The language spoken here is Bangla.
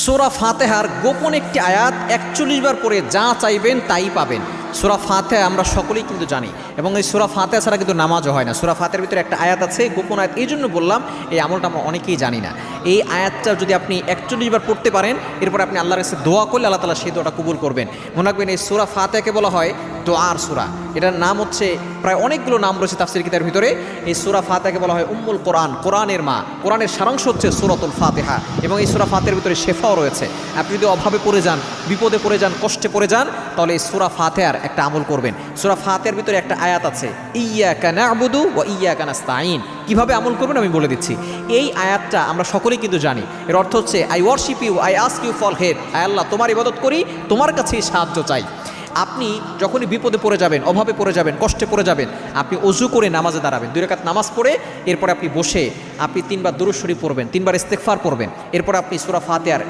সূরা ফাতিহার গোপন একটি আয়াত ৪১ বার পড়ে যা চাইবেন তাই পাবেন। সূরা ফাতিহা আমরা সকলেই কিন্তু জানি, এবং এই সূরা ফাতিহা ছাড়া কিন্তু নামাজও হয় না। সূরা ফাতিহার ভিতরে একটা আয়াত আছে, গোপন আয়াত। এই জন্য বললাম এই আমলটা আমরা অনেকেই জানি না। এই আয়াতটা যদি আপনি ৪১ বার পড়তে পারেন, এরপর আপনি আল্লাহর কাছে দোয়া করলে আল্লাহ তাআলা সেই দোয়াটা কবুল করবেন। মনে রাখবেন, এই সূরা ফাতিহাকে বলা হয় দোয়ার সূরা। এটার নাম হচ্ছে, প্রায় অনেকগুলো নাম রয়েছে তাফসীর কিতাবের ভিতরে। এই সূরা ফাতিহাকে বলা হয় উম্মুল কোরআন, কোরআনের মা। কোরআনের সারাংশ হচ্ছে সূরাতুল ফাতিহা, এবং এই সূরা ফাতিহার ভিতরে শেফাও রয়েছে। আপনি যদি অভাবে পড়ে যান, বিপদে পড়ে যান, কষ্টে পড়ে যান, তাহলে এই সূরা ফাতিহার একটা আমল করবেন। সূরা ফাতিহার ভিতরে একটা আয়াত আছে, ইয়্যাকা না'বুদু ওয়া ইয়্যাকা নাস্তাঈন। কিভাবে আমল করবেন আমি বলে দিচ্ছি। এই আয়াতটা আমরা সকলেই কিন্তু জানি। এর অর্থ হচ্ছে, I worship you, I ask you for help. আয় আল্লাহ, তোমার ইবাদত করি, তোমার কাছেই সাহায্য চাই। আপনি যখনই বিপদে পড়ে যাবেন, অভাবে পড়ে যাবেন, কষ্টে পড়ে যাবেন, আপনি অজু করে নামাজে দাঁড়াবেন। 2 রাকাত নামাজ পড়ে এরপরে আপনি বসে আপনি 3 বার দুরূদ শরীফ পড়বেন, 3 বার ইস্তেগফার পড়বেন। এরপর আপনি সূরা ফাতিহার